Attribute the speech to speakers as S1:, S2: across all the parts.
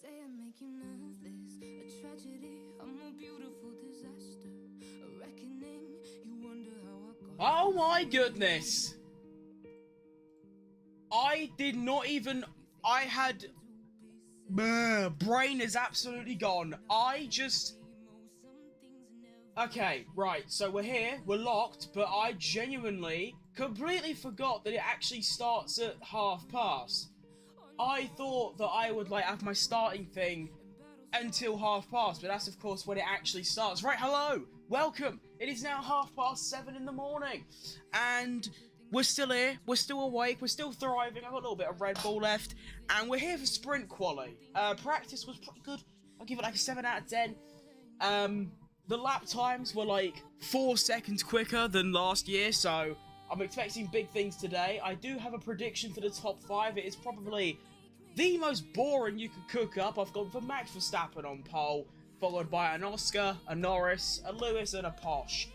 S1: Say I make you nervous, a tragedy, I'm a beautiful disaster, a reckoning, you wonder how I got.
S2: Oh my goodness! I did not even... I had... brain is absolutely gone. I just... Okay, right, so we're here, we're locked, but I genuinely completely forgot that it actually starts at past. I thought that I would, like, have my starting thing until past, but that's, of course, when it actually starts. Right, hello! Welcome! It is now 7:30 in the morning, and we're still here, we're still awake, we're still thriving. I've got a little bit of Red Bull left, and we're here for sprint quali. Practice was pretty good. I'll give it, like, a 7 out of 10. The lap times were, like, 4 seconds quicker than last year, so I'm expecting big things today. I do have a prediction for the top 5. It is probably the most boring you could cook up. I've gone for Max Verstappen on pole, followed by an Oscar, a Norris, a Lewis, and a Posh,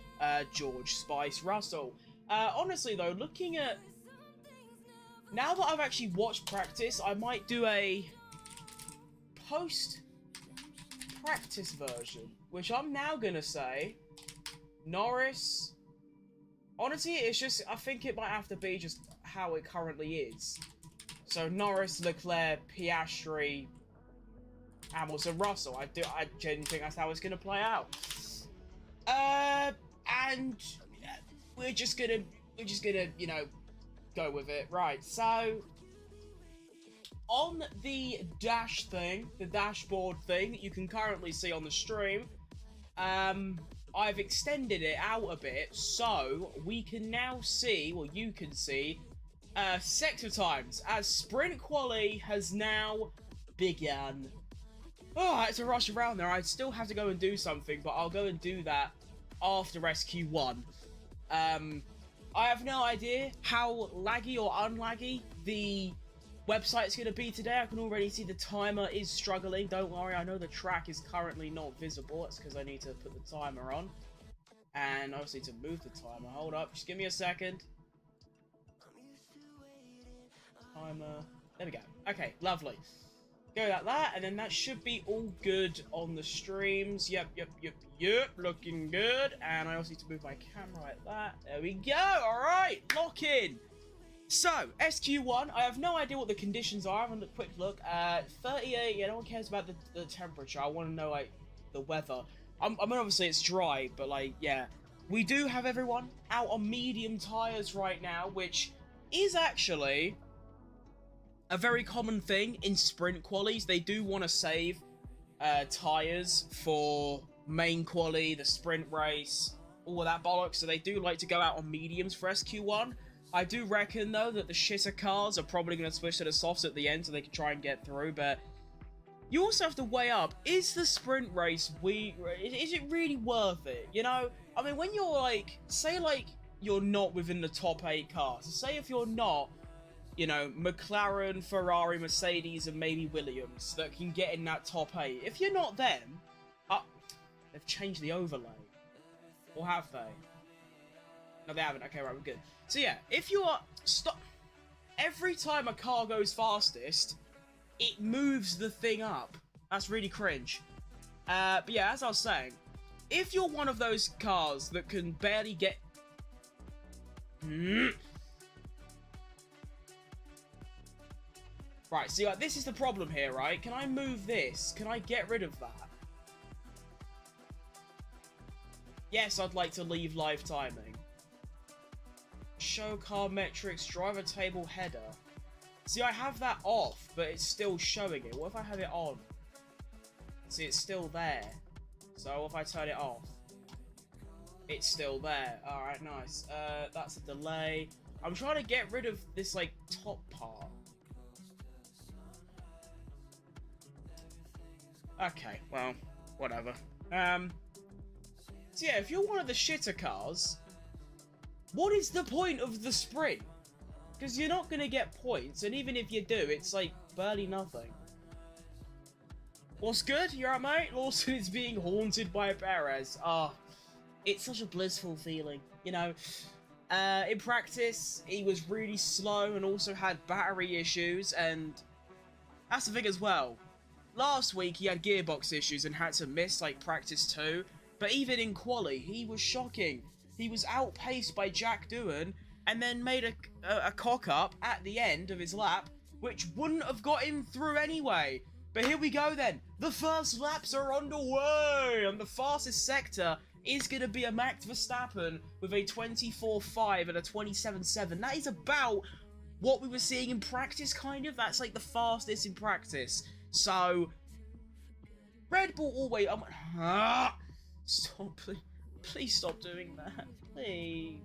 S2: George Spice Russell. Honestly, though, looking at... Now that I've actually watched practice, I might do a post-practice version, which I'm now going to say Norris... Honestly, it's just, I think it might have to be just how it currently is. So, Norris, Leclerc, Piastri, Hamilton, Russell. I genuinely think that's how it's going to play out. And we're just gonna, you know, go with it. Right, so, on the dash thing, the dashboard thing that you can currently see on the stream, I've extended it out a bit, so we can now see, well, you can see, sector times, as sprint quali has now begun. Oh, I had to rush around there. I still have to go and do something, but I'll go and do that after SQ1. I have no idea how laggy or unlaggy the website's going to be today. I can already see the timer is struggling. Don't worry, I know the track is currently not visible. It's because I need to put the timer on. And I also need to move the timer. Hold up, just give me a second. Timer. There we go. Okay, lovely. Go like that, and then that should be all good on the streams. Yep. Looking good. And I also need to move my camera like that. There we go. All right, lock in. So, SQ1, I have no idea what the conditions are. I'm going to quick look. 38, yeah, no one cares about the temperature. I want to know, like, the weather. I mean, obviously, it's dry, but, like, yeah. We do have everyone out on medium tyres right now, which is actually a very common thing in sprint qualies. They do want to save tyres for main quali, the sprint race, all of that bollocks. So they do like to go out on mediums for SQ1. I do reckon, though, that the shitter cars are probably going to switch to the softs at the end so they can try and get through, but you also have to weigh up, is the sprint race, is it really worth it, you know? I mean, when you're, like, say, like, you're not within the top 8 cars, so say if you're not, you know, McLaren, Ferrari, Mercedes, and maybe Williams that can get in that top 8, if you're not them, they've changed the overlay, or have they? No, they haven't. Okay, right, we're good. So yeah, if you are... Every time a car goes fastest, it moves the thing up. That's really cringe. But yeah, as I was saying, if you're one of those cars that can barely get... Right, see, like, this is the problem here, right? Can I move this? Can I get rid of that? Yes, I'd like to leave live timing. Show car metrics, driver table header. See, I have that off, but it's still showing it. What if I have it on? See, it's still there. So if I turn it off, it's still there. Alright, nice. That's a delay. I'm trying to get rid of this, like, top part. Okay, well, whatever. So yeah, if you're one of the shitter cars, what is the point of the sprint? Because you're not going to get points, and even if you do, it's like barely nothing. What's good? You alright, mate? Lawson is being haunted by Perez. Ah, it's such a blissful feeling, you know. In practice, he was really slow and also had battery issues, and that's the thing as well. Last week, he had gearbox issues and had to miss, like, practice 2. But even in Quali, he was shocking. He was outpaced by Jack Doohan and then made a cock-up at the end of his lap, which wouldn't have got him through anyway. But here we go then. The first laps are underway, and the fastest sector is going to be a Max Verstappen with a 24.5 and a 27.7. That is about what we were seeing in practice, kind of. That's like the fastest in practice. So, Red Bull always... Stop, please stop doing that, please.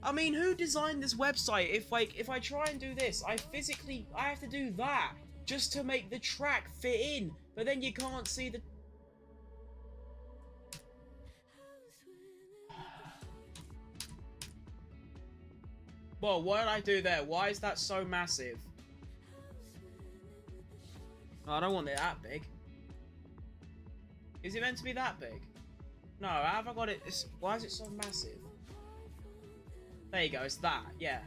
S2: I mean, who designed this website? If I try and do this, I have to do that just to make the track fit in, but then you can't see the... Well, what did I do there? Why is that so massive? Oh, I don't want it that big. Is it meant to be that big? No, how have I got it? Why is it so massive? There you go, it's that, yeah.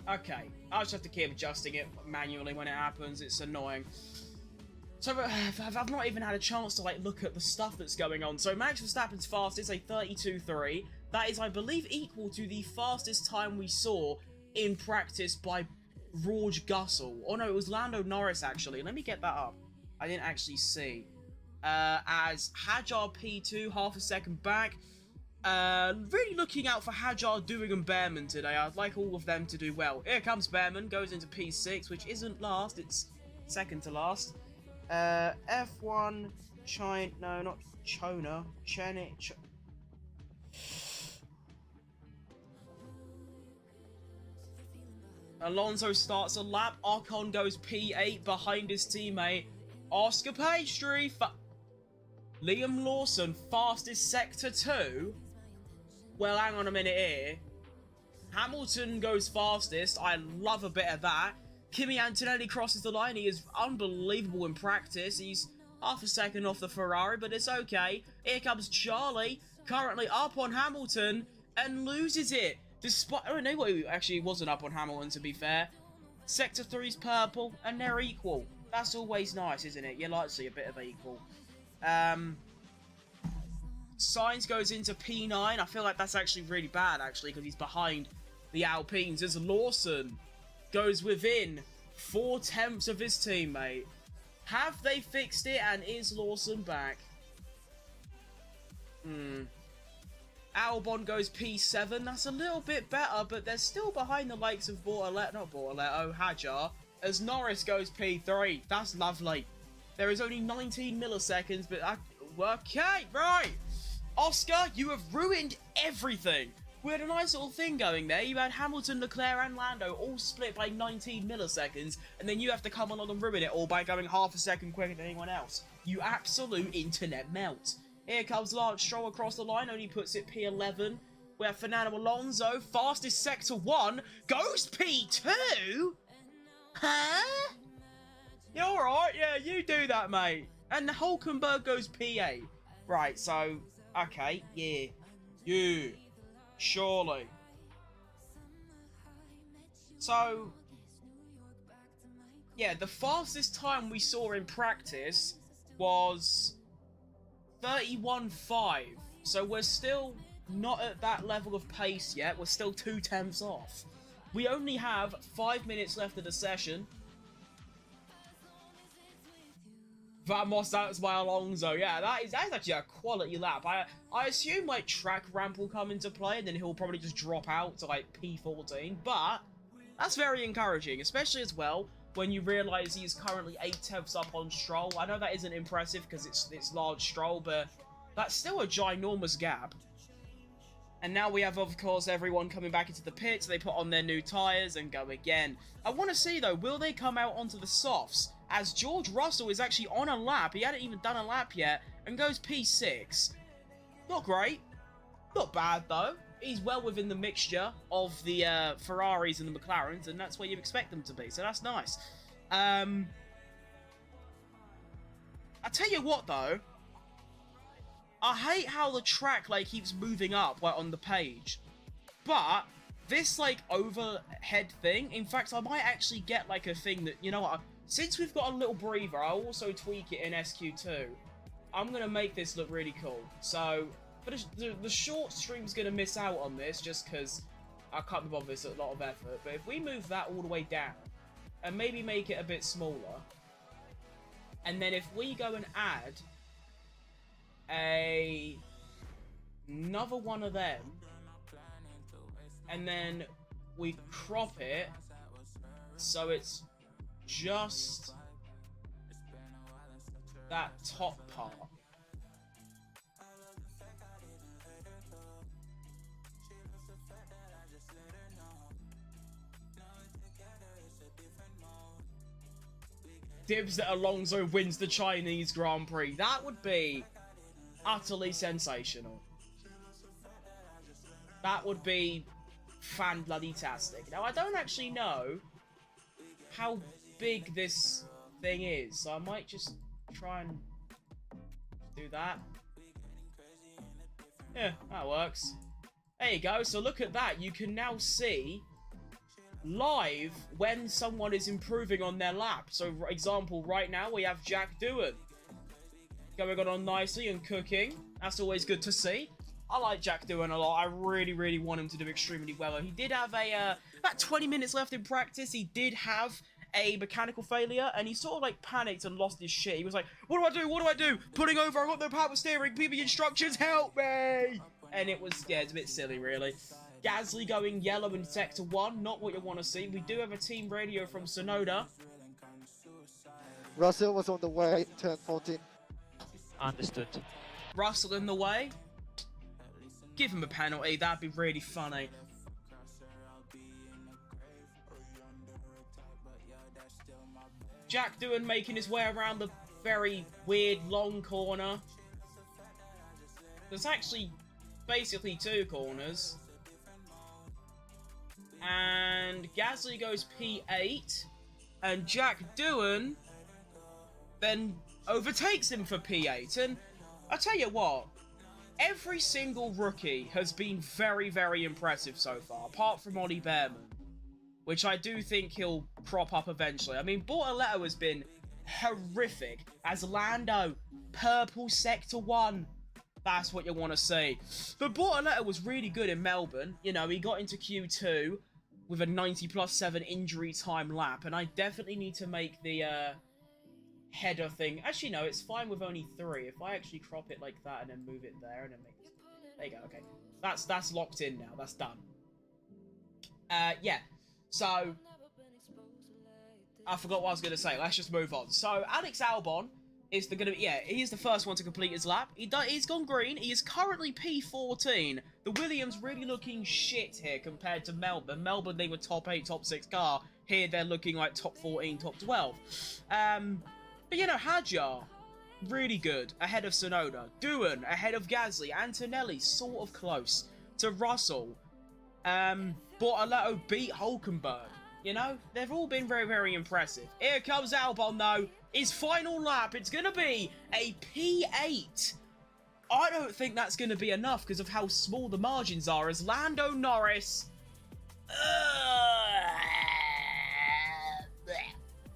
S2: Okay, I'll just have to keep adjusting it manually when it happens. It's annoying. So, I've not even had a chance to, like, look at the stuff that's going on. So, Max Verstappen's fastest is a 32.3. That is, I believe, equal to the fastest time we saw in practice by George Russell. Oh, no, it was Lando Norris, actually. Let me get that up. I didn't actually see. As Hajar P2, half a second back. Really looking out for Hajar, Doohan, and Behrman today. I'd like all of them to do well. Here comes Behrman, goes into P6, which isn't last, it's second to last. F1, China, no, not Chona, Alonso starts a lap, Ocon goes P8 behind his teammate, Oscar Pastry, Liam Lawson, fastest sector 2. Well, hang on a minute here. Hamilton goes fastest. I love a bit of that. Kimi Antonelli crosses the line. He is unbelievable in practice. He's half a second off the Ferrari, but it's okay. Here comes Charlie, currently up on Hamilton, and loses it. Despite, I don't know what he actually wasn't up on Hamilton, to be fair. Sector 3's purple, and they're equal. That's always nice, isn't it? You like to see a bit of equal. Sainz goes into P9. I feel like that's actually really bad, actually, because he's behind the Alpines. As Lawson goes within 4/10 of his teammate. Have they fixed it, and is Lawson back? Albon goes P7. That's a little bit better, but they're still behind the likes of Hajar. As Norris goes P3. That's lovely. There is only 19 milliseconds, but okay, right. Oscar, you have ruined everything. We had a nice little thing going there. You had Hamilton, Leclerc, and Lando all split by 19 milliseconds, and then you have to come along and ruin it all by going half a second quicker than anyone else. You absolute internet melt. Here comes Lance Stroll across the line, only puts it P11. We have Fernando Alonso, fastest sector 1, goes P2? Huh? Yeah, alright, yeah, you do that, mate. And the Hulkenberg goes P8. Right, so, okay, yeah, surely. So, yeah, the fastest time we saw in practice was 31.5. So we're still not at that level of pace yet. We're still 2/10 off. We only have 5 minutes left of the session. Vamos, that's by Alonso. Yeah, that is actually a quality lap. I assume, like, track ramp will come into play, and then he'll probably just drop out to, like, P14. But that's very encouraging, especially as well when you realise he's currently 8/10 up on Stroll. I know that isn't impressive because it's large Stroll, but that's still a ginormous gap. And now we have, of course, everyone coming back into the pits. They put on their new tyres and go again. I want to see, though, will they come out onto the softs? As George Russell is actually on a lap. He hadn't even done a lap yet and goes P6. Not great. Not bad, though. He's well within the mixture of the Ferraris and the McLarens, and that's where you expect them to be, so that's nice. I tell you what, though. I hate how the track, like, keeps moving up, like, on the page. But this, like, overhead thing, in fact, I might actually get, like, a thing that, you know what, since we've got a little breather, I'll also tweak it in SQ2. I'm going to make this look really cool. So, but the short stream's going to miss out on this just because I can't be bothered. It's a lot of effort. But if we move that all the way down and maybe make it a bit smaller, and then if we go and add another one of them, and then we crop it so it's just that top part. Dibs that Alonso wins the Chinese Grand Prix. That would be utterly sensational. That would be fan-bloody-tastic. Now, I don't actually know how big this thing is, so I might just try and do that. Yeah, that works. There you go. So look at that. You can now see live when someone is improving on their lap. So, for example, right now we have Jack Doohan going on nicely and cooking. That's always good to see. I like Jack Doohan a lot. I really, really want him to do extremely well. He did have about 20 minutes left in practice. He did have a mechanical failure, and he sort of, like, panicked and lost his shit. He was like, what do I do? What do I do? Pulling over, I got no power steering. PB instructions, help me! And it was, yeah, it's a bit silly, really. Gasly going yellow in Sector 1, not what you want to see. We do have a team radio from Sonoda.
S3: Russell was on the way, turn 14.
S4: Understood.
S2: Russell in the way. Give him a penalty, that'd be really funny. Jack Doohan making his way around the very weird long corner. There's actually basically two corners. And Gasly goes P8. And Jack Doohan then overtakes him for P8. And I tell you what, every single rookie has been very, very impressive so far, apart from Ollie Behrman, which I do think he'll prop up eventually. I mean, Bortoletto has been horrific as Lando, purple Sector 1. That's what you want to see. But Bortoletto was really good in Melbourne. You know, he got into Q2 with a 90+7 injury time lap, and I definitely need to make the header thing. Actually, no, it's fine with only 3. If I actually crop it like that and then move it there and then make it... There you go, okay. That's locked in now. That's done. Yeah. So, I forgot what I was going to say. Let's just move on. So, Alex Albon is he is the first one to complete his lap. He's gone green. He is currently P14. The Williams really looking shit here compared to Melbourne. Melbourne, they were top 8, top 6 car. Here, they're looking like top 14, top 12. But, you know, Hadjar, really good, ahead of Sonoda. Doohan, ahead of Gasly. Antonelli, sort of close to Russell. Bortoletto beat Hulkenberg. You know, they've all been very, very impressive. Here comes Albon, though. His final lap, it's going to be a P8. I don't think that's going to be enough because of how small the margins are as Lando Norris...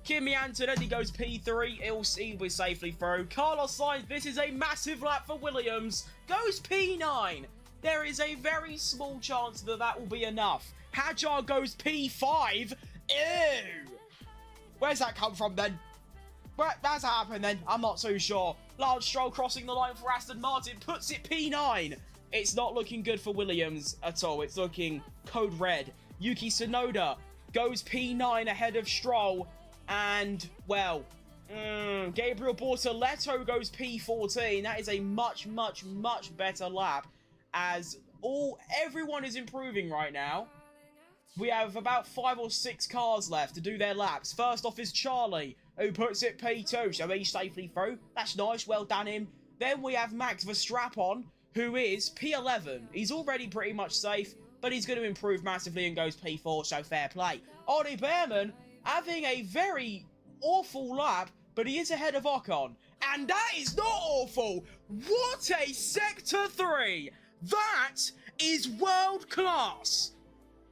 S2: Kimi Antonelli goes P3. He'll be safely through. Carlos Sainz, this is a massive lap for Williams. Goes P9. There is a very small chance that that will be enough. Hadjar goes P5. Ew. Where's that come from then? But that's happened then. I'm not too sure. Lance Stroll crossing the line for Aston Martin puts it P9. It's not looking good for Williams at all. It's looking code red. Yuki Tsunoda goes P9 ahead of Stroll. And, well, Gabriel Bortoleto goes P14. That is a much, much, much better lap, as everyone is improving right now. We have about 5 or 6 cars left to do their laps. First off is Charlie, who puts it P2, so he's safely through. That's nice, well done him. Then we have Max Verstappen, who is P11. He's already pretty much safe, but he's going to improve massively and goes P4, so fair play. Ollie Behrman having a very awful lap, but he is ahead of Ocon. And that is not awful. What a Sector 3. That is world class.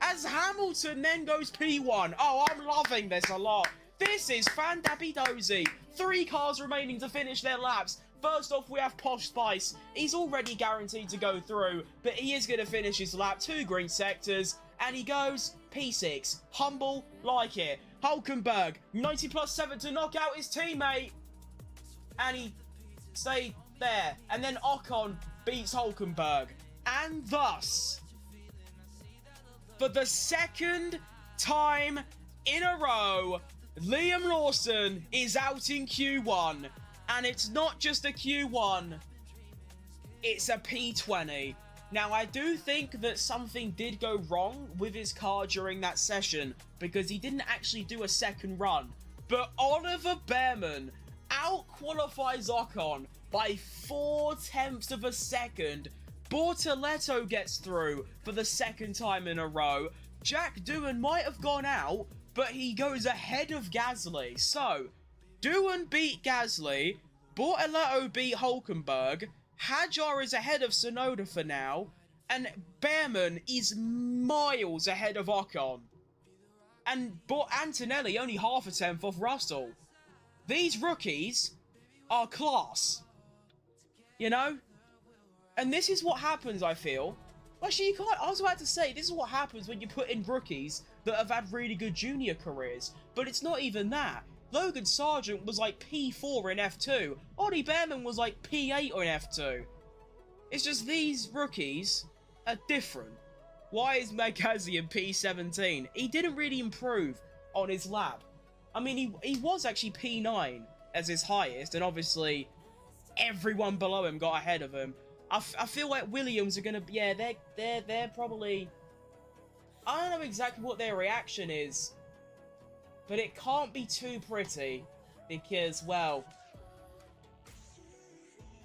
S2: As Hamilton then goes P1. Oh, I'm loving this a lot. This is fan-dabby-dozy. 3 cars remaining to finish their laps. First off, we have Posh Spice. He's already guaranteed to go through, but he is going to finish his lap. 2 green sectors, and he goes P6. Humble, like it. Hulkenberg, 90 plus 7 to knock out his teammate. And he stayed there. And then Ocon beats Hulkenberg. And thus, for the second time in a row, Liam Lawson is out in Q1. And it's not just a Q1, it's a P20. Now, I do think that something did go wrong with his car during that session, because he didn't actually do a second run. But Oliver Behrman out-qualifies Ocon by 0.4 of a second. Bortoleto gets through for the second time in a row. Jack Doohan might have gone out, but he goes ahead of Gasly. So, Doohan beat Gasly, Bortoleto beat Hulkenberg, Hadjar is ahead of Tsunoda for now, and Behrman is miles ahead of Ocon. And Antonelli only 0.5 off Russell. These rookies are class. You know? And this is what happens, I feel. Actually, you can't. I was about to say, this is what happens when you put in rookies that have had really good junior careers. But it's not even that. Logan Sargent was like P4 in F2. Ollie Behrman was like P8 in F2. It's just these rookies are different. Why is Magazi in P17? He didn't really improve on his lap. I mean, he was actually P9 as his highest, and obviously everyone below him got ahead of him. I feel like Williams are gonna, yeah, they're probably, I don't know exactly what their reaction is, but it can't be too pretty, because, well,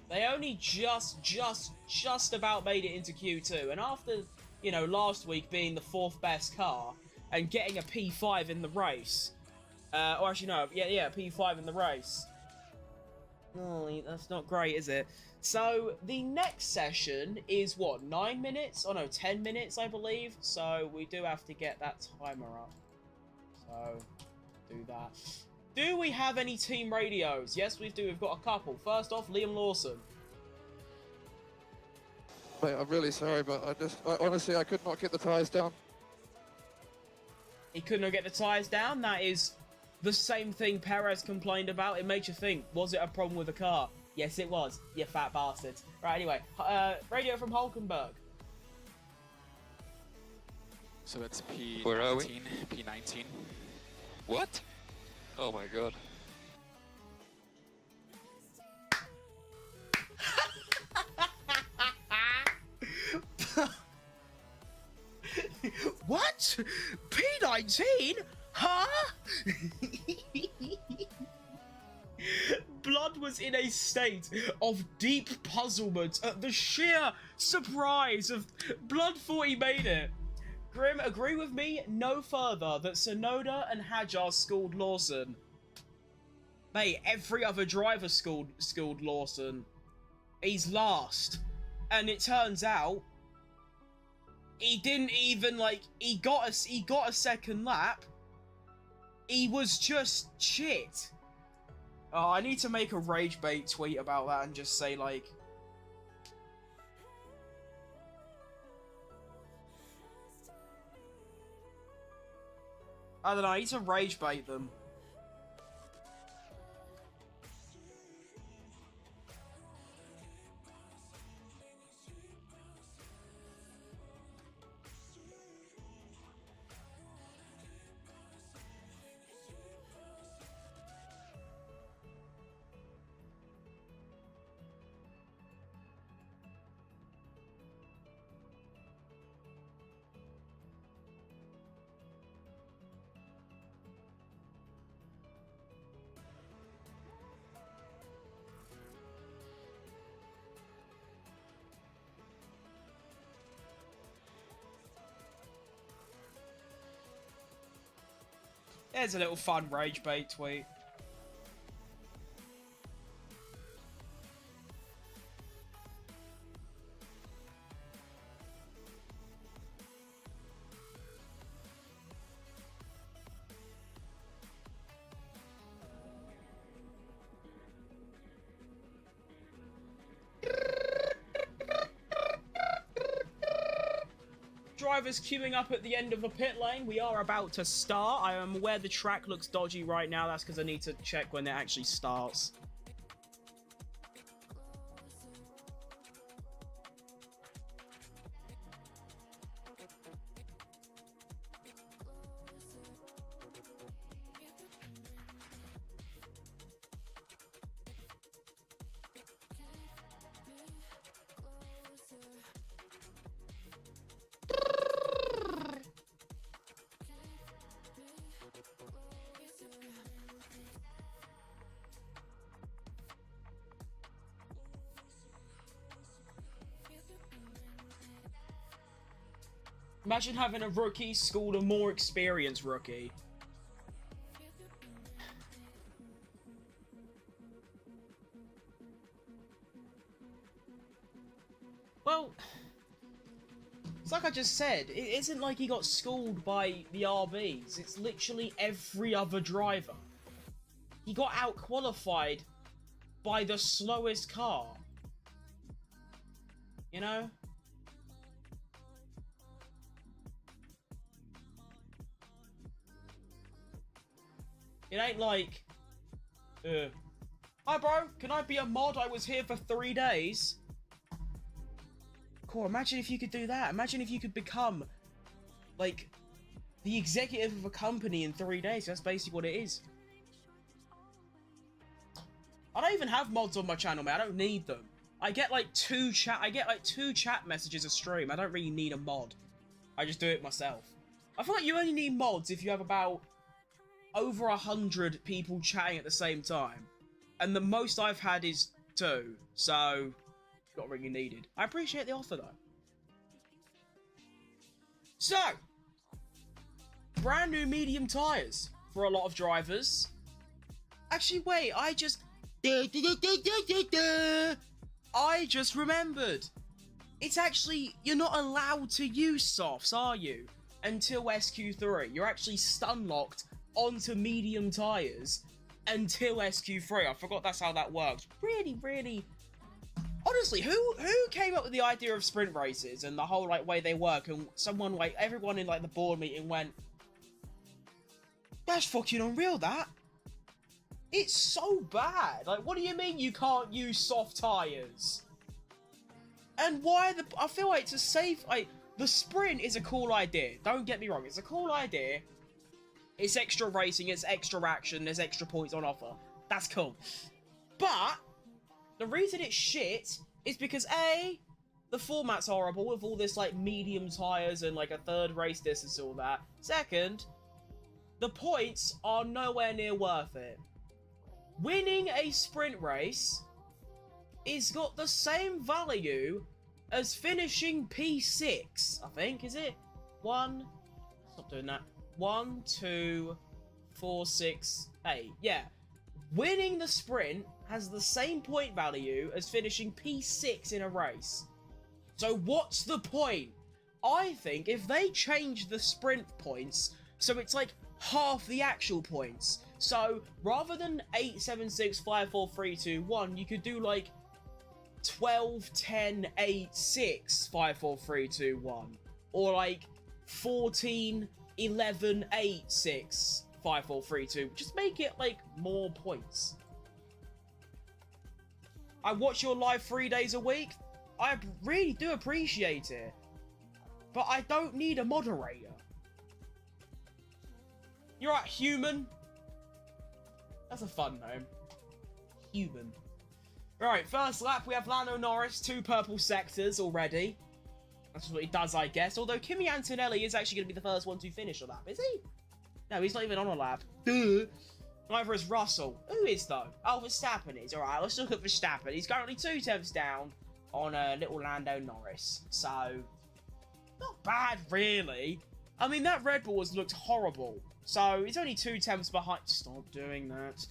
S2: they only just about made it into Q2, and after, you know, last week being the 4th best car, and getting a P5 in the race, or actually no, yeah, P5 in the race. Oh, that's not great, is it? So, the next session is, what, 9 minutes? Oh no, 10 minutes, I believe. So, we do have to get that timer up. So, do that. Do we have any team radios? Yes, we do. We've got a couple. First off, Liam Lawson.
S3: Mate, I'm really sorry, but honestly, I could not get the tyres down.
S2: He could not get the tyres down? That is the same thing Perez complained about. It makes you think, was it a problem with the car? Yes, it was. You fat bastards. Right, anyway. Radio from Hulkenberg.
S5: So it's P19.
S4: Where are we?
S5: P19.
S4: What? Oh my god.
S2: What? P19? Huh? Blood was in a state of deep puzzlement at the sheer surprise of Blood thought he made it. Grim, agree with me no further that Tsunoda and Hadjar schooled Lawson. Mate, every other driver schooled Lawson. He's last. And it turns out he didn't even, like, he got a second lap. He was just shit. Oh, I need to make a rage bait tweet about that and just say, like, I don't know, I need to rage bait them. There's a little fun rage bait tweet. Drivers queuing up at the end of the pit lane. We are about to start. I am aware the track looks dodgy right now. That's because I need to check when it actually starts. Imagine having a rookie school a more experienced rookie. Well, it's like I just said, it isn't like he got schooled by the RBs. It's literally every other driver. He got out-qualified by the slowest car. You know? It ain't like, hi bro, can I be a mod? I was here for 3 days. Cool, imagine if you could do that. Imagine if you could become, like, the executive of a company in 3 days. That's basically what it is. I don't even have mods on my channel, man. I don't need them. I get like two chat messages a stream. I don't really need a mod. I just do it myself. I feel like you only need mods if you have about over 100 people chatting at the same time. And the most I've had is 2. So, not really needed. I appreciate the offer though. So, brand new medium tyres for a lot of drivers. Actually, wait, I just remembered. It's actually, you're not allowed to use softs, are you? Until SQ3. You're actually stun locked onto medium tyres until SQ3. I forgot that's how that works. Really, honestly, who came up with the idea of sprint races and the whole like way they work? And someone like everyone in like the board meeting went, that's fucking unreal. That it's so bad. Like, what do you mean you can't use soft tyres? And why I feel like to save like the sprint is a cool idea. Don't get me wrong, it's a cool idea. It's extra racing, it's extra action, there's extra points on offer. That's cool. But the reason it's shit is because A, the format's horrible with all this like medium tyres and like a third race distance and all that. Second, the points are nowhere near worth it. Winning a sprint race is got the same value as finishing P6, I think, is it? Stop doing that. 1, 2, 4, 6, 8. Yeah. Winning the sprint has the same point value as finishing P6 in a race. So what's the point? I think if they change the sprint points, so it's like half the actual points. So rather than 8, 7, 6, 5, 4, 3, 2, 1, you could do like 12, 10, 8, 6, 5, 4, 3, 2, 1. Or like 14, 11, 8, 6, 5, 4, 3, 2. Just make it like more points. I watch your live 3 days a week. I really do appreciate it. But I don't need a moderator. You're right, human. That's a fun name. Human. Right, first lap, we have Lando Norris, 2 purple sectors already. That's what he does, I guess. Although Kimi Antonelli is actually going to be the first one to finish a lap, is he? No, he's not even on a lap. Duh. Neither is Russell. Who is, though? Oh, Verstappen is. Alright, let's look at Verstappen. He's currently 2 tenths down on little Lando Norris. So, not bad, really. I mean, that Red Bull has looked horrible. So, it's only 2 tenths behind. Stop doing that.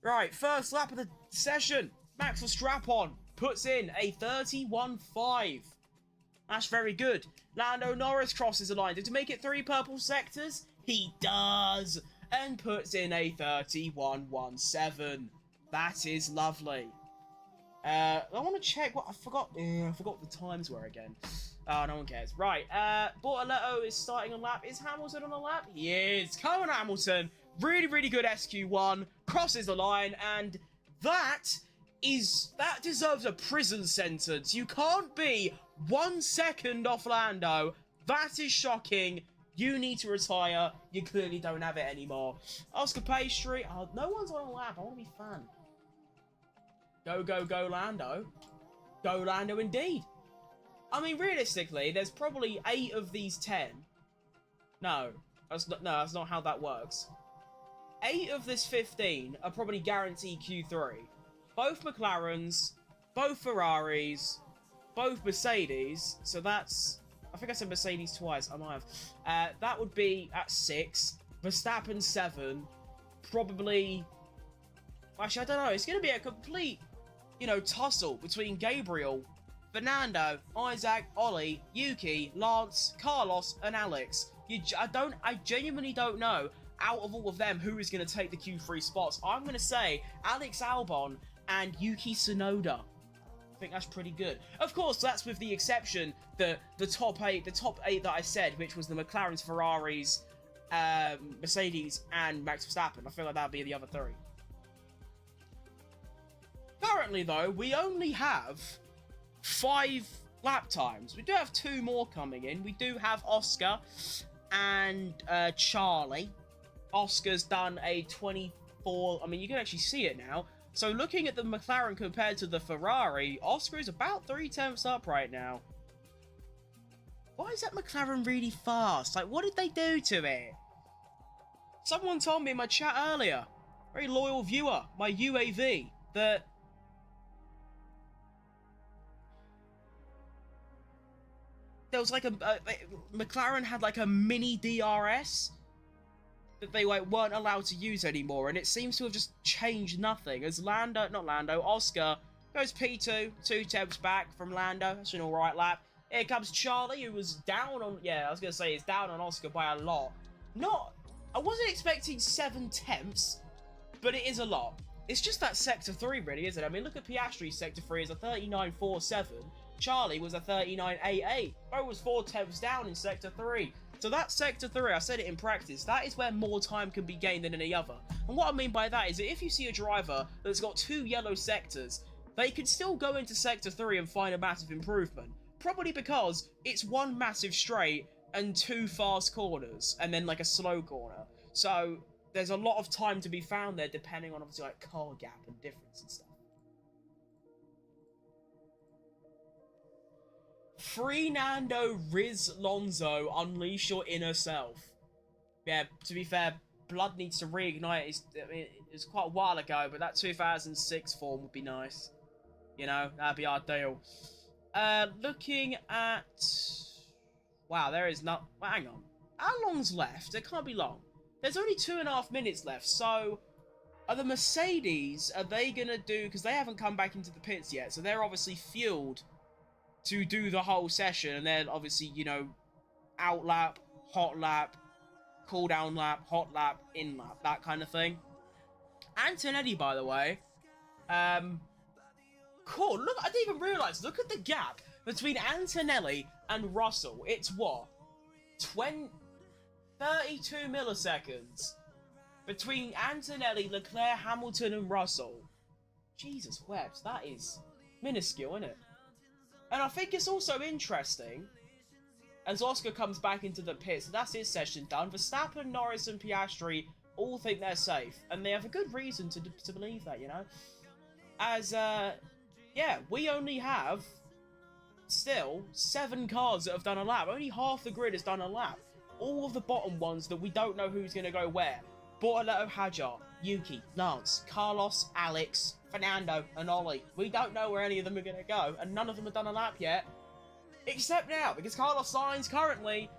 S2: Right, first lap of the session. Max Verstappen puts in a 31.5. That's very good. Lando Norris crosses the line. Did he make it 3 purple sectors? He does. And puts in a 31.17. That is lovely. I want to check what I forgot. I forgot what the times were again. Oh, no one cares. Right. Bortoletto is starting on lap. Is Hamilton on a lap? He is. Come on, Hamilton. Really, really good SQ1. Crosses the line. And that deserves a prison sentence. You can't be 1 second off Lando. That is shocking. You need to retire. You clearly don't have it anymore. Oscar Pastry. Oh, no one's on a lap. I want to be fan. Go, go, go, Lando. Go, Lando, indeed. I mean, realistically, there's probably 8 of these 10. No, that's not how that works. 8 of this 15 are probably guaranteed Q3. Both McLarens, both Ferraris, both Mercedes. So that's... I think I said Mercedes twice. I might have. That would be at 6. Verstappen 7. Probably... Actually, I don't know. It's going to be a complete, tussle between Gabriel, Fernando, Isaac, Ollie, Yuki, Lance, Carlos, and Alex. I genuinely don't know, out of all of them, who is going to take the Q3 spots. I'm going to say Alex Albon and Yuki Tsunoda. I think that's pretty good. Of course, that's with the exception that the top 8 that I said, which was the McLarens, Ferraris, Mercedes, and Max Verstappen. I feel like that would be the other 3. Currently, though, we only have 5 lap times. We do have 2 more coming in. We do have Oscar and Charlie. Oscar's done a 24... I mean, you can actually see it now. So looking at the McLaren compared to the Ferrari, Oscar is about 3 tenths up right now. Why is that McLaren really fast? Like, what did they do to it? Someone told me in my chat earlier, very loyal viewer, my UAV, that... there was like McLaren had like a mini DRS that they weren't allowed to use anymore, and it seems to have just changed nothing. As Oscar goes P2, 2 tenths back from Lando. That's an alright lap. Here comes Charlie, who was down on, he's down on Oscar by a lot. I wasn't expecting 7 tenths, but it is a lot. It's just that Sector 3, really, isn't it? I mean, look at Piastri's Sector 3 is a 39.47. Charlie was a 39.88. Bo was 4 tenths down in Sector 3. So that Sector 3, I said it in practice, that is where more time can be gained than any other. And what I mean by that is that if you see a driver that's got 2 yellow sectors, they can still go into Sector 3 and find a massive improvement. Probably because it's 1 massive straight and 2 fast corners, and then like a slow corner. So there's a lot of time to be found there, depending on obviously like car gap and difference and stuff. Free Nando, Riz Lonzo, unleash your inner self. Yeah, to be fair, Blood needs to reignite. It was quite a while ago, but that 2006 form would be nice. That'd be our deal. Looking at... Wow, there is not... Well, hang on. How long's left? It can't be long. There's only 2.5 minutes left, so... Are the Mercedes, are they going to do... Because they haven't come back into the pits yet, so they're obviously fueled to do the whole session, and then obviously, out lap, hot lap, cool down lap, hot lap, in lap, that kind of thing. Antonetti, by the way, cool, look, I didn't even realise, look at the gap between Antonelli and Russell. It's what? 32 milliseconds between Antonelli, Leclerc, Hamilton, and Russell. Jesus wept, that is minuscule, isn't it? And I think it's also interesting, as Oscar comes back into the pits, that's his session done. Verstappen, Norris, and Piastri all think they're safe, and they have a good reason to believe that, As, we only have, still, 7 cars that have done a lap. Only half the grid has done a lap. All of the bottom ones that we don't know who's going to go where. Bortoletto, Hajar, Yuki, Lance, Carlos, Alex, Fernando, and Ollie. We don't know where any of them are going to go, and none of them have done a lap yet. Except now, because Carlos Sainz currently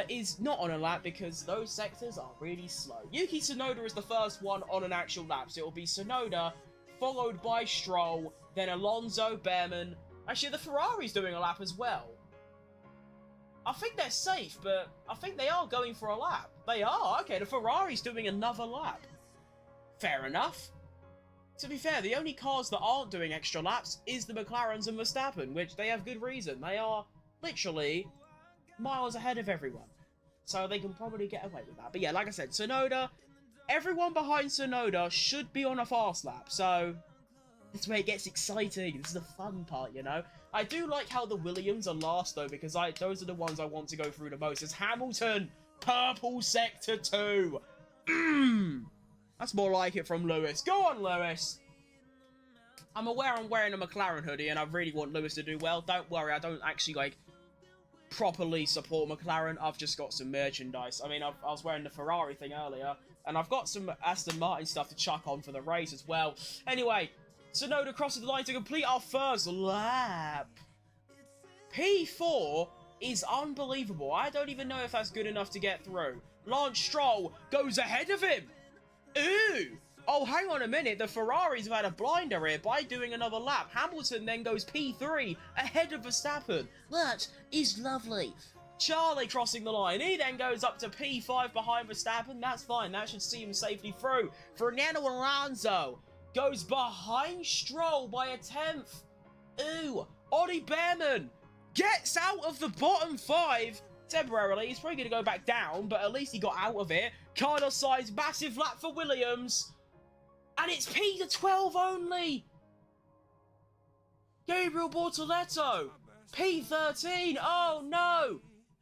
S2: is not on a lap because those sectors are really slow. Yuki Tsunoda is the first one on an actual lap, so it will be Tsunoda, followed by Stroll, then Alonso, Behrman. Actually, the Ferrari's doing a lap as well. I think they're safe, but I think they are going for a lap. They are? Okay, the Ferrari's doing another lap. Fair enough. To be fair, the only cars that aren't doing extra laps is the McLarens and Verstappen, which they have good reason. They are literally miles ahead of everyone. So they can probably get away with that. But yeah, like I said, Tsunoda, everyone behind Tsunoda should be on a fast lap. So this is where it gets exciting. This is the fun part, you know? I do like how the Williams are last, though, because those are the ones I want to go through the most. It's Hamilton, purple sector 2. That's more like it from Lewis. Go on, Lewis. I'm aware I'm wearing a McLaren hoodie, and I really want Lewis to do well. Don't worry, I don't actually, like, properly support McLaren. I've just got some merchandise. I mean, I was wearing the Ferrari thing earlier, and I've got some Aston Martin stuff to chuck on for the race as well. Anyway, Tsunoda crosses the line to complete our first lap. P4 is unbelievable. I don't even know if that's good enough to get through. Lance Stroll goes ahead of him. Ooh! Oh, hang on a minute. The Ferraris have had a blinder here by doing another lap. Hamilton then goes P3 ahead of Verstappen. That is lovely. Charlie crossing the line. He then goes up to P5 behind Verstappen. That's fine. That should see him safely through. Fernando Alonso goes behind Stroll by a 10th. Ooh. Ollie Behrman gets out of the bottom 5 temporarily. He's probably going to go back down, but at least he got out of it. Carlos Sainz, massive lap for Williams. And it's P to 12 only. Gabriel Bortoletto, P13. Oh, no.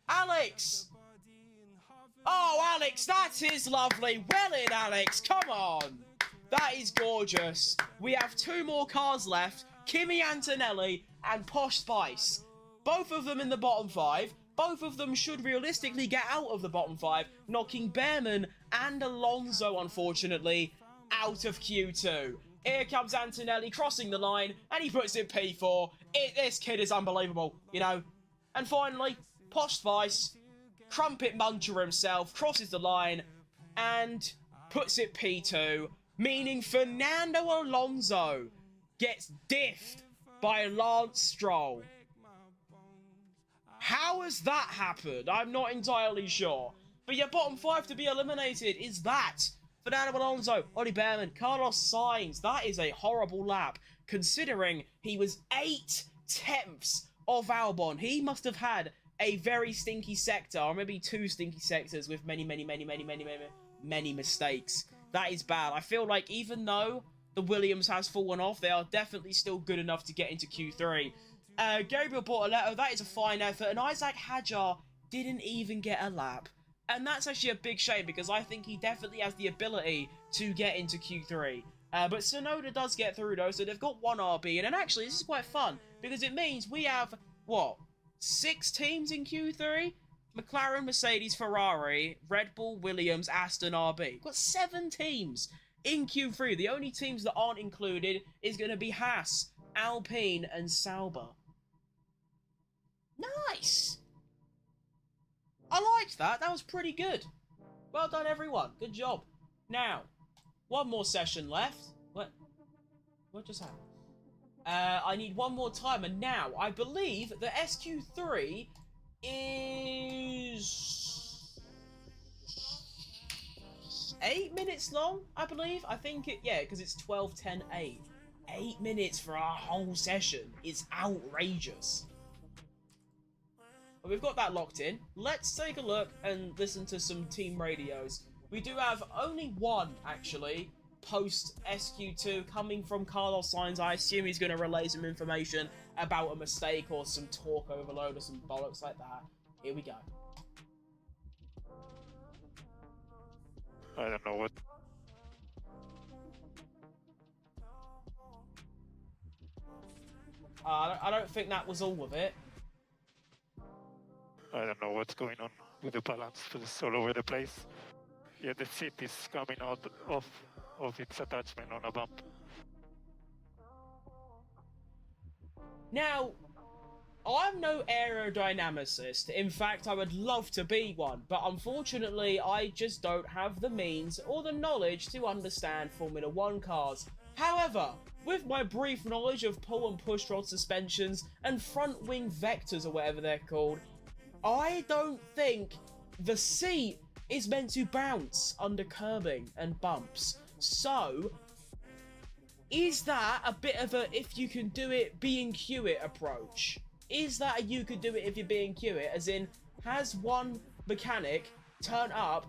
S2: Alex. Oh, Alex, that is lovely. Well in, Alex. Come on. That is gorgeous. We have 2 more cars left. Kimi Antonelli and Posh Spice. Both of them in the bottom 5. Both of them should realistically get out of the bottom 5, knocking Behrman and Alonso, unfortunately, out of Q2. Here comes Antonelli crossing the line, and he puts in P4. This kid is unbelievable, you know. And finally, Posh Spice, Crumpet Muncher himself, crosses the line and puts it P2, meaning Fernando Alonso gets diffed by Lance Stroll. How has that happened? I'm not entirely sure. But your bottom 5 to be eliminated is that. Fernando Alonso, Ollie Behrman, Carlos Sainz. That is a horrible lap, considering he was 8 tenths of Albon. He must have had a very stinky sector, or maybe 2 stinky sectors with many mistakes. That is bad. I feel like even though the Williams has fallen off, they are definitely still good enough to get into Q3. Gabriel Bortoletto, that is a fine effort, and Isaac Hadjar didn't even get a lap. And that's actually a big shame, because I think he definitely has the ability to get into Q3. But Tsunoda does get through, though, so they've got 1 RB, and actually, this is quite fun, because it means we have, what, 6 teams in Q3? McLaren, Mercedes, Ferrari, Red Bull, Williams, Aston, RB. We've got 7 teams in Q3. The only teams that aren't included is going to be Haas, Alpine, and Sauber. Nice! I liked that. That was pretty good. Well done, everyone. Good job. Now, 1 more session left. What just happened? I need 1 more time, and now I believe the SQ3 is 8 minutes long, I believe. I think it, yeah, because it's 12:10:8. 8 minutes for our whole session is outrageous. But we've got that locked in. Let's take a look and listen to some team radios. We do have only 1, actually, post SQ2 coming from Carlos Sainz. I assume he's going to relay some information about a mistake or some torque overload or some bollocks like that. Here we go.
S6: I don't know what.
S2: I don't think that was all of it.
S6: I don't know what's going on with the balance. It's all over the place. Yeah, the seat is coming out of its attachment on a bump.
S2: Now, I'm no aerodynamicist. In fact, I would love to be one, but unfortunately, I just don't have the means or the knowledge to understand Formula 1 cars. However, with my brief knowledge of pull and push rod suspensions and front wing vectors or whatever they're called, I don't think the seat is meant to bounce under curbing and bumps. So, is that a bit of a if you can do it, B&Q it approach? Is that a you could do it if you're B&Q it? As in, has one mechanic turn up,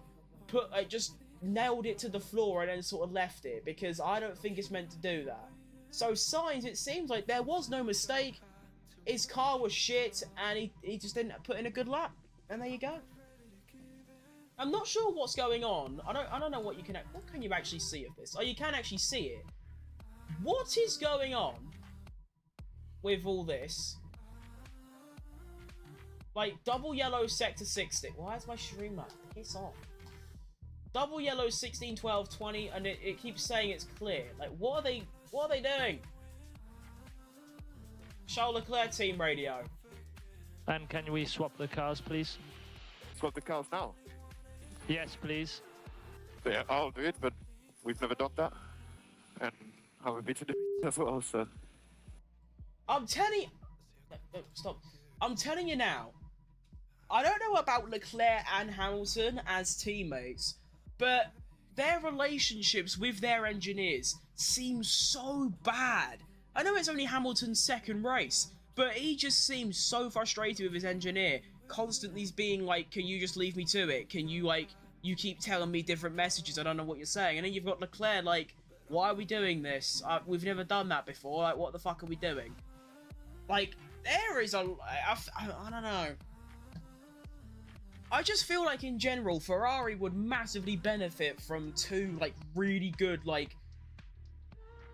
S2: just nailed it to the floor and then sort of left it? Because I don't think it's meant to do that. So Sainz, it seems like there was no mistake. His car was shit and he just didn't put in a good lap. And there you go. I'm not sure what's going on. I don't know what can you actually see of this? Oh, you can actually see it. What is going on with all this? Like, double yellow sector 60. Why is my stream like? Piss off. Double yellow 16, 12, 20, and it keeps saying it's clear. Like, what are they doing? Charles Leclerc team radio.
S7: And can we swap the cars, please?
S8: Swap the cars now?
S7: Yes, please.
S8: Yeah, I'll do it, but we've never done that. And I'm a bit to do it as well, so...
S2: I'm telling... Stop. I'm telling you now. I don't know about Leclerc and Hamilton as teammates, but their relationships with their engineers seem so bad. I know it's only Hamilton's second race, but he just seems so frustrated with his engineer, constantly being like, can you just leave me to it? Can you, like, you keep telling me different messages, I don't know what you're saying. And then you've got Leclerc like, why are we doing this? We've never done that before, like, what the fuck are we doing? Like, there is I don't know. I just feel like, in general, Ferrari would massively benefit from two, like, really good, like,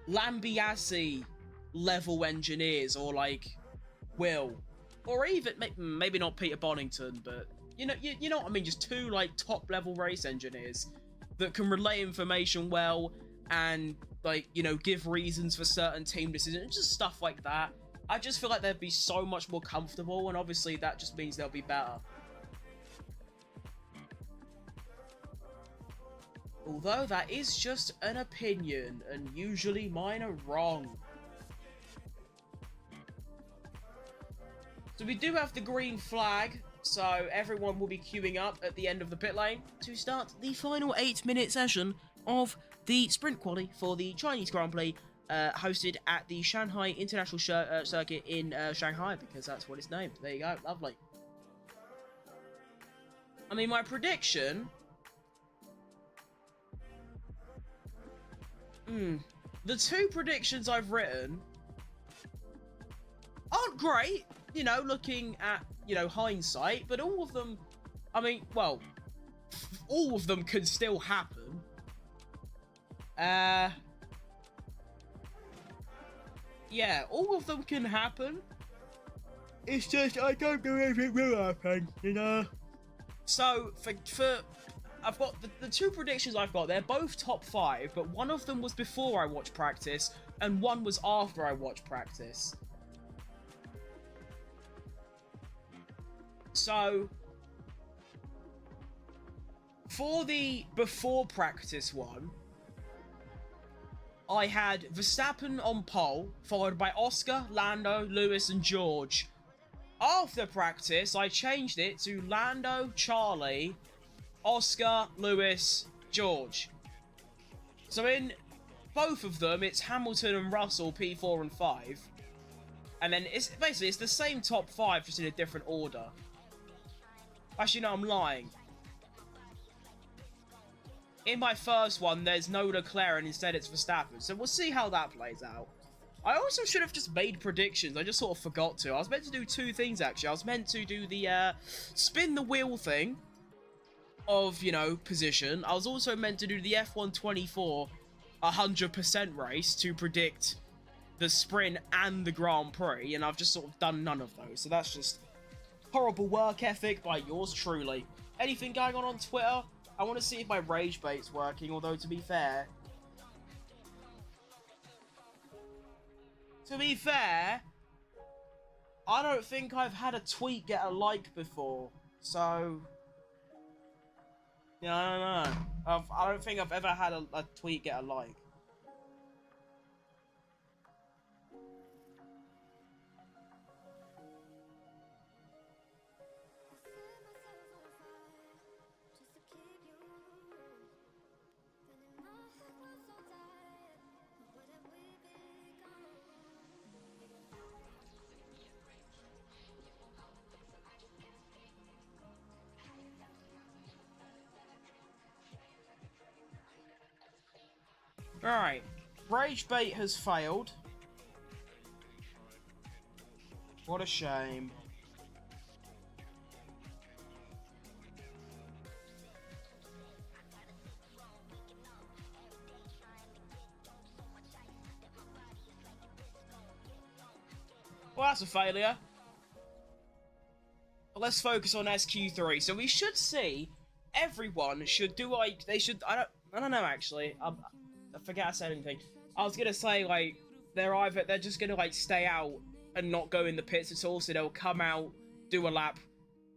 S2: Lambiase level engineers, or, like, Will. Or even, maybe not Peter Bonington, but, you know what I mean? Just two, like, top-level race engineers that can relay information well and, like, you know, give reasons for certain team decisions, just stuff like that. I just feel like they'd be so much more comfortable, and obviously that just means they'll be better. Although that is just an opinion, and usually mine are wrong. So we do have the green flag, so everyone will be queuing up at the end of the pit lane to start the final 8-minute session of the sprint quali for the Chinese Grand Prix, hosted at the Shanghai International Circuit in Shanghai, because that's what it's named. There you go, lovely. I mean, my prediction... The two predictions I've written aren't great, you know, looking at, you know, hindsight, but all of them, I mean, well, all of them could still happen. Yeah, all of them can happen. It's just, I don't know if it will happen, you know? So, for I've got the two predictions I've got, they're both top 5, but one of them was before I watched practice, and one was after I watched practice. So, for the before practice one, I had Verstappen on pole, followed by Oscar, Lando, Lewis, and George. After practice, I changed it to Lando, Charlie, Oscar, Lewis, George. So in both of them, it's Hamilton and Russell, P4 and 5. And then it's basically, it's the same top 5, just in a different order. Actually, no, I'm lying. In my first one, there's no Leclerc, and instead it's Verstappen. So we'll see how that plays out. I also should have just made predictions. I just sort of forgot to. I was meant to do two things, actually. I was meant to do the spin the wheel thing of, you know, position. I was also meant to do the F124 100% race to predict the sprint and the Grand Prix, and I've just sort of done none of those. So that's just horrible work ethic by yours truly. Anything going on Twitter? I want to see if my rage bait's working, although to be fair, I don't think I've had a tweet get a like before, so... Yeah, I don't know. I don't think I've ever had a tweet get a like. Alright, Rage Bait has failed. What a shame. Well, that's a failure. But let's focus on SQ3. So we should see everyone should do like they should. I don't know actually. I forget I said anything. I was gonna say like they're just gonna like stay out and not go in the pits at all. So they'll come out, do a lap,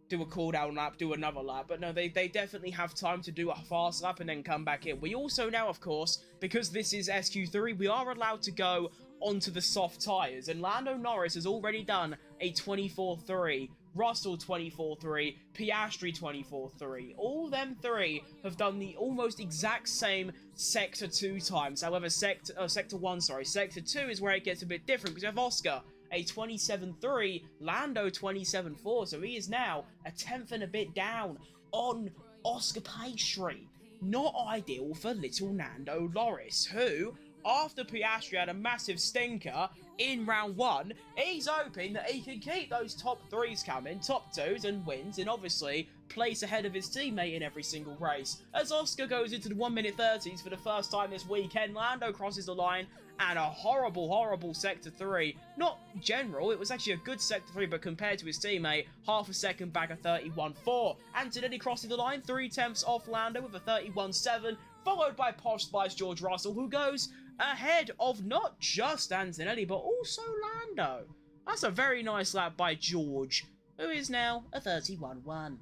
S2: do a cooldown lap, do another lap. But no, they definitely have time to do a fast lap and then come back in. We also now, of course, because this is SQ3, we are allowed to go onto the soft tyres. And Lando Norris has already done a 24.3, Russell 24.3, Piastri 24.3. All them three have done the almost exact same Sector 2 times. However, Sector 2 is where it gets a bit different because you have Oscar, a 27.3, Lando 27.4, so he is now a tenth and a bit down on Oscar Piastri. Not ideal for little Lando Norris, who, after Piastri had a massive stinker in round 1, he's hoping that he can keep those top 3s coming, top 2s, and wins, and obviously place ahead of his teammate in every single race. As Oscar goes into the 1:30 30s for the first time this weekend, Lando crosses the line, and a horrible, horrible Sector 3. Not general, it was actually a good Sector 3, but compared to his teammate, half a second back at 31.4. Antonelli crosses the line, 3/10 off Lando with a 31.7, followed by Posh Spice George Russell, who goes ahead of not just Antonelli, but also Lando. That's a very nice lap by George, who is now a 31.1.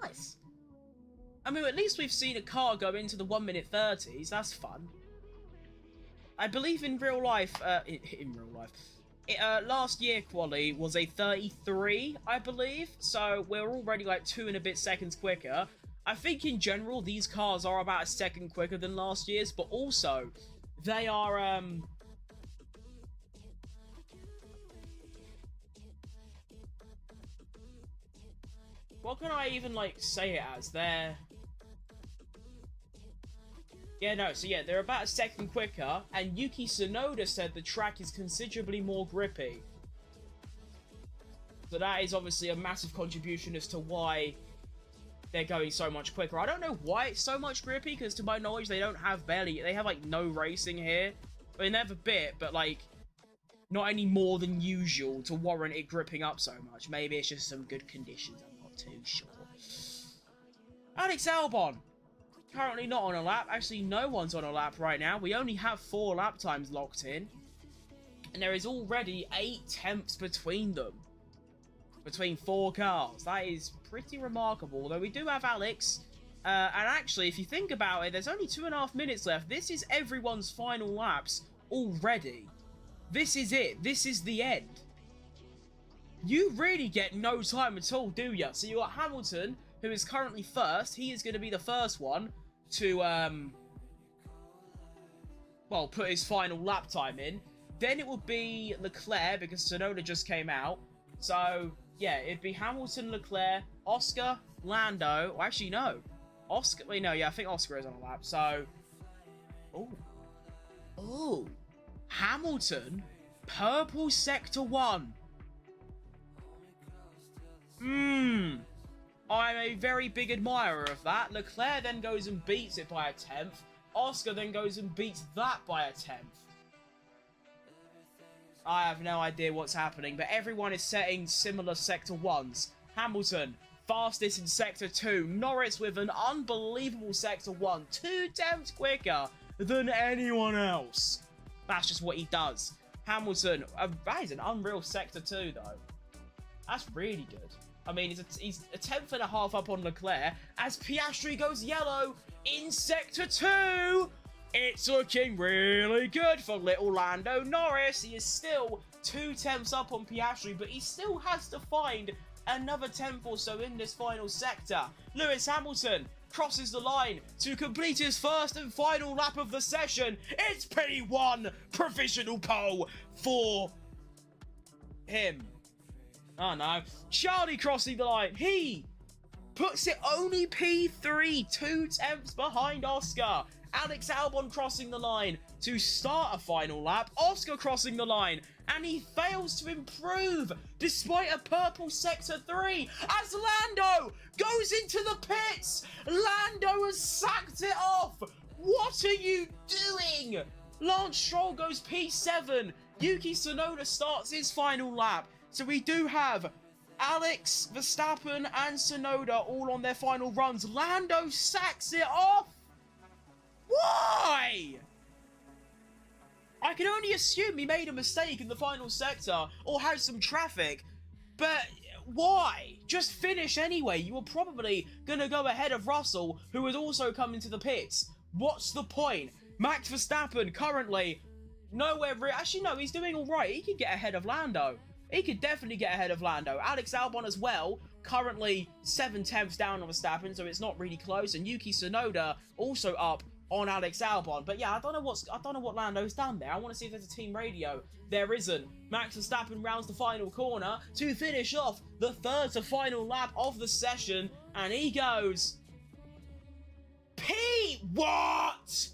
S2: Nice. I mean, at least we've seen a car go into the 1:30 30s. That's fun. I believe in real life, last year Quali was a 33, I believe. So we're already like 2 and a bit seconds quicker. I think in general these cars are about a second quicker than last year's, but also they are what can I even like say it as? They're they're about a second quicker, and Yuki Tsunoda said the track is considerably more grippy. So that is obviously a massive contribution as to why they're going so much quicker. I don't know why it's so much grippy, because to my knowledge, they have like no racing here. I mean, they have a bit, but like, not any more than usual to warrant it gripping up so much. Maybe it's just some good conditions, I'm not too sure. Alex Albon, currently not on a lap. Actually, no one's on a lap right now. We only have 4 lap times locked in. And there is already 8 tenths between them. Between 4 cars. That is pretty remarkable. Although we do have Alex. And actually, if you think about it, there's only 2.5 minutes left. This is everyone's final laps already. This is it. This is the end. You really get no time at all, do you? So you got Hamilton, who is currently first. He is going to be the first one to, well, put his final lap time in. Then it would be Leclerc, because Tsunoda just came out. So, yeah, it'd be Hamilton, Leclerc, Oscar, Lando. Well, actually, no. Oscar, wait, no, yeah, I think Oscar is on a lap. So, oh, Hamilton, purple Sector 1. I'm a very big admirer of that. Leclerc then goes and beats it by a 10th. Oscar then goes and beats that by a 10th. I have no idea what's happening, but everyone is setting similar Sector 1s. Hamilton, fastest in Sector 2. Norris with an unbelievable Sector 1. 2 tenths quicker than anyone else. That's just what he does. Hamilton. That is an unreal Sector 2, though. That's really good. I mean, he's a tenth and a half up on Leclerc as Piastri goes yellow in Sector 2. It's looking really good for little Lando Norris. He is still 2 tenths up on Piastri, but he still has to find another tenth or so in this final sector. Lewis Hamilton crosses the line to complete his first and final lap of the session. It's P1 provisional pole for him. Oh no. Charlie crossing the line. He puts it only P3, 2 tenths behind Oscar. Alex Albon crossing the line to start a final lap. Oscar crossing the line, and he fails to improve despite a purple Sector 3 as Lando goes into the pits. Lando has sacked it off. What are you doing? Lance Stroll goes P7. Yuki Tsunoda starts his final lap. So we do have Alex, Verstappen, and Tsunoda all on their final runs. Lando sacks it off. Why? I can only assume he made a mistake in the final sector or had some traffic, but why? Just finish anyway. You were probably going to go ahead of Russell, who had also come into the pits. What's the point? Max Verstappen currently nowhere... Actually, no, he's doing all right. He could get ahead of Lando. He could definitely get ahead of Lando. Alex Albon as well, currently 7 tenths down on Verstappen, so it's not really close. And Yuki Tsunoda also up on Alex Albon. But yeah, I don't know what Lando's done there. I want to see if there's a team radio. There isn't. Max Verstappen rounds the final corner to finish off the third to final lap of the session, and he goes What?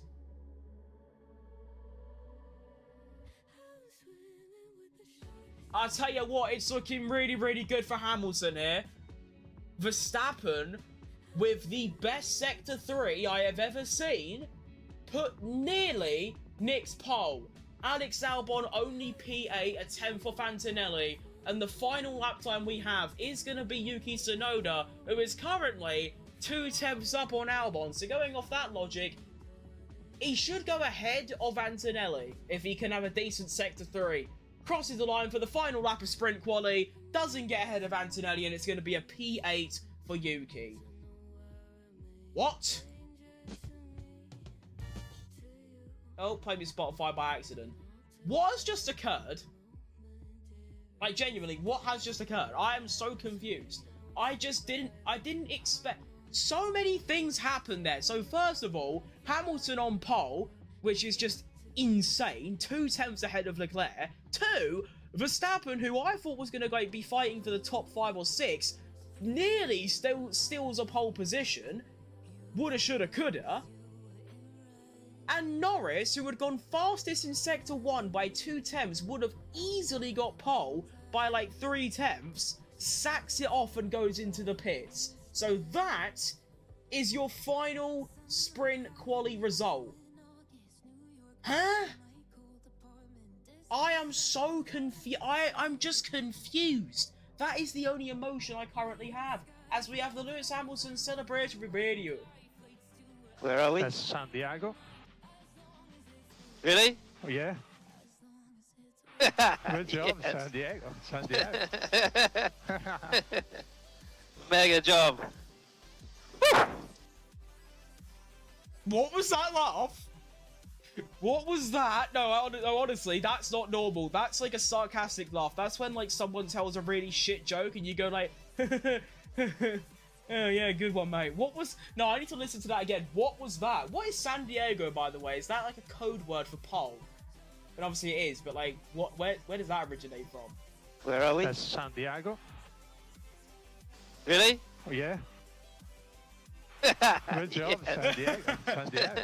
S2: I'll tell you what, it's looking really, really good for Hamilton here. Verstappen, with the best Sector 3 I have ever seen, nearly nicks pole. Alex Albon only P8, a 10th off Antonelli, and the final lap time we have is going to be Yuki Tsunoda, who is currently 2 tenths up on Albon. So going off that logic, he should go ahead of Antonelli if he can have a decent Sector 3. Crosses the line for the final lap of sprint quali, doesn't get ahead of Antonelli, and it's going to be a P8 for Yuki. What? Oh, played me Spotify by accident. What has just occurred? Like, genuinely, what has just occurred? I am so confused. I didn't expect... So many things happened there. So, first of all, Hamilton on pole, which is just insane. 2 tenths ahead of Leclerc. 2, Verstappen, who I thought was going to be fighting for the top 5 or 6, nearly steals a pole position. Woulda, shoulda, coulda. And Norris, who had gone fastest in Sector 1 by 2 tenths, would have easily got pole by like 3 tenths, sacks it off and goes into the pits. So that is your final sprint quali result. Huh? I am so confused. I'm just confused. That is the only emotion I currently have, as we have the Lewis Hamilton celebratory radio.
S9: Where are we?
S7: That's San Diego.
S9: Really?
S7: Oh, yeah. Good job,
S9: Yes.
S7: San Diego. San Diego.
S9: Mega job.
S2: What was that laugh? What was that? No, honestly, that's not normal. That's like a sarcastic laugh. That's when like someone tells a really shit joke and you go like, oh yeah, good one, mate. What was... No, I need to listen to that again. What was that? What is San Diego, by the way? Is that like a code word for pole? And obviously it is, but like, where does that originate from?
S9: Where are we?
S7: That's San Diego.
S9: Really?
S7: Oh, yeah. Good job,
S9: Yes.
S7: San Diego. San Diego.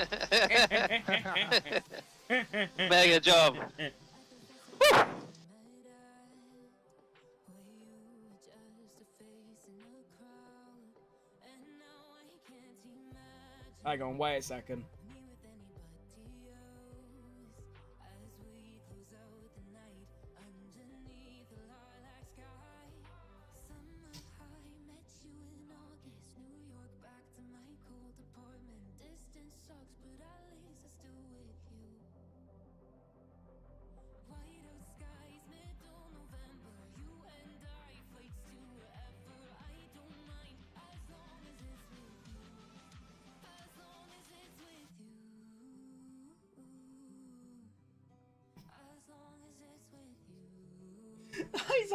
S9: Mega job.
S2: Hang on, wait a second.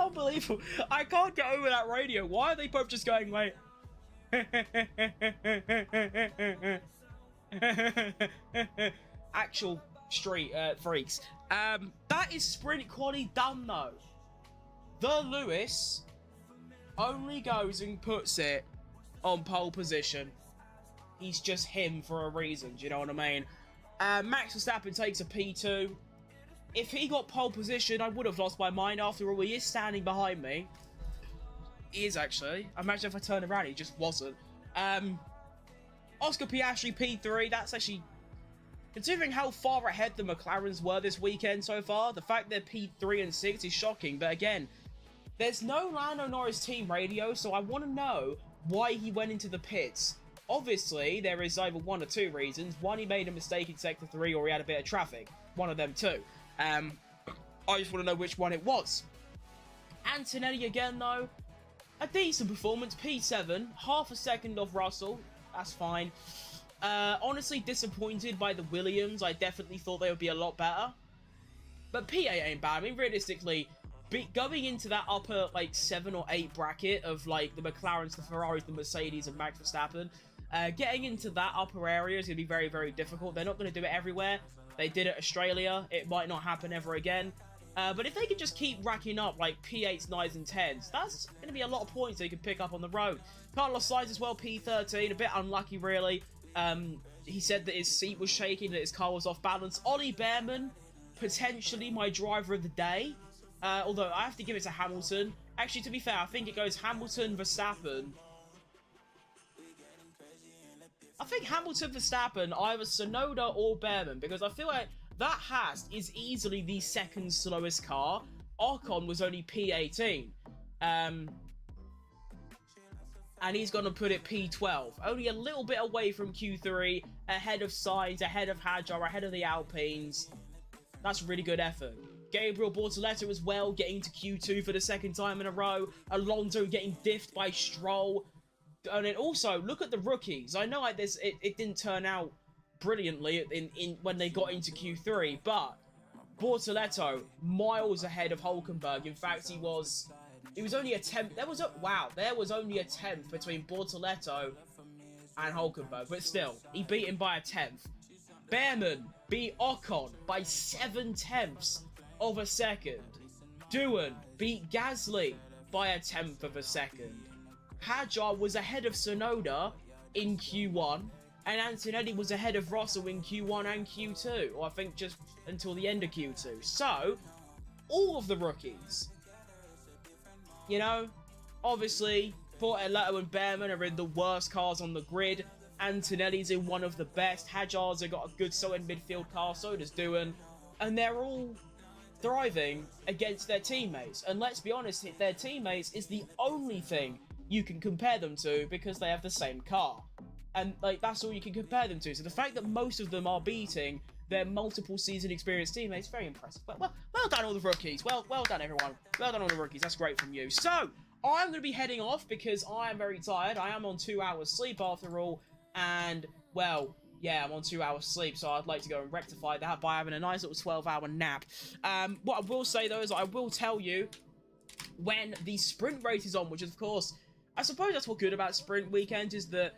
S2: unbelievable. I can't get over that radio. Why are they both just going like... Actual street freaks. That is sprint quali done though. The Lewis only goes and puts it on pole position. He's just him for a reason, do you know what I mean? Max Verstappen takes a P2. If he got pole position, I would have lost my mind. After all, he is standing behind me. He is actually. Imagine if I turned around, he just wasn't. Oscar Piastri P3, that's actually... Considering how far ahead the McLarens were this weekend so far, the fact they're P3 and 6 is shocking. But again, there's no Lando Norris team radio, so I want to know why he went into the pits. Obviously, there is either one or two reasons. One, he made a mistake in Sector 3, or he had a bit of traffic. One of them two. I just want to know which one it was. Antonelli again, though. A decent performance. P7. Half a second off Russell. That's fine. Honestly, disappointed by the Williams. I definitely thought they would be a lot better. But P8 ain't bad. I mean, realistically, going into that upper, like, 7 or 8 bracket of, like, the McLarens, the Ferraris, the Mercedes, and Max Verstappen, getting into that upper area is going to be very, very difficult. They're not going to do it everywhere. They did it at Australia. It might not happen ever again. But if they could just keep racking up, like, P8s, 9s, and 10s, that's going to be a lot of points they can pick up on the road. Carlos Sainz as well, P13. A bit unlucky, really. He said that his seat was shaking, that his car was off balance. Ollie Behrman, potentially my driver of the day. Although I have to give it to Hamilton. Actually, to be fair, I think it goes Hamilton, Verstappen. I think Hamilton, Verstappen, either Tsunoda or Behrman, because I feel like that Haas is easily the second slowest car. Ocon was only P18. And he's going to put it P12. Only a little bit away from Q3, ahead of Sainz, ahead of Hadjar, ahead of the Alpines. That's really good effort. Gabriel Bortoleto as well, getting to Q2 for the second time in a row. Alonso getting diffed by Stroll. And then also, look at the rookies. I know it didn't turn out brilliantly when they got into Q3, but Bortoleto miles ahead of Hulkenberg. In fact, he was only a 10th. There was only a 10th between Bortoleto and Hulkenberg, but still, he beat him by a 10th. Behrman beat Ocon by 7/10 of a second. Doohan beat Gasly by a 10th of a second. Hadjar was ahead of Tsunoda in Q1, and Antonelli was ahead of Russell in Q1 and Q2, or I think just until the end of Q2. So, all of the rookies, you know, obviously, Bortoleto and Behrman are in the worst cars on the grid. Antonelli's in one of the best. Hadjar's got a good solid midfield car, so does Doohan. And they're all thriving against their teammates. And let's be honest, their teammates is the only thing you can compare them to, because they have the same car. And, like, that's all you can compare them to. So the fact that most of them are beating their multiple season experienced teammates, very impressive. Well done all the rookies. Well done everyone. Well done all the rookies. That's great from you. So, I'm going to be heading off because I am very tired. I am on 2 hours sleep after all. And, well, yeah, I'm on 2 hours sleep, so I'd like to go and rectify that by having a nice little 12-hour nap. What I will say, though, is I will tell you when the sprint race is on, which is, of course, I suppose that's what's good about sprint weekends, is that,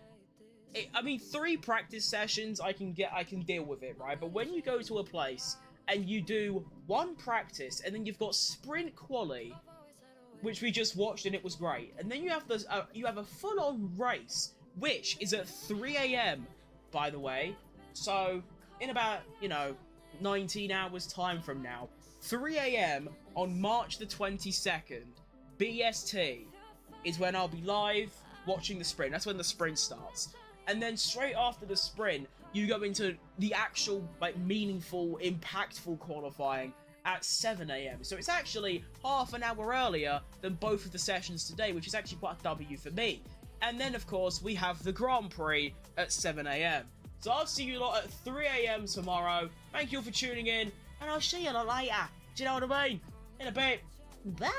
S2: 3 practice sessions, I can deal with it, right? But when you go to a place and you do 1 practice, and then you've got sprint quali, which we just watched and it was great, and then you have a full-on race, which is at 3 AM, by the way. So, in about, 19 hours time from now, 3 AM on March the 22nd, BST, is when I'll be live watching the sprint. That's when the sprint starts. And then straight after the sprint, you go into the actual, meaningful, impactful qualifying at 7 AM. So it's actually half an hour earlier than both of the sessions today, which is actually quite a W for me. And then, of course, we have the Grand Prix at 7 AM. So I'll see you lot at 3 AM tomorrow. Thank you all for tuning in, and I'll see you lot later. Do you know what I mean? In a bit. Bye!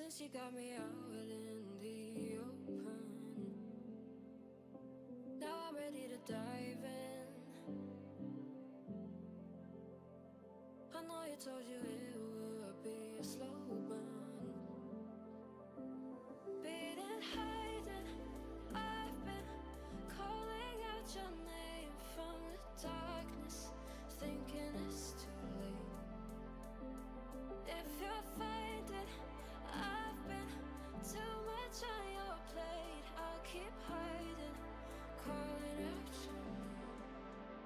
S1: since you got me out in the open. Now I'm ready to dive in. I know you told you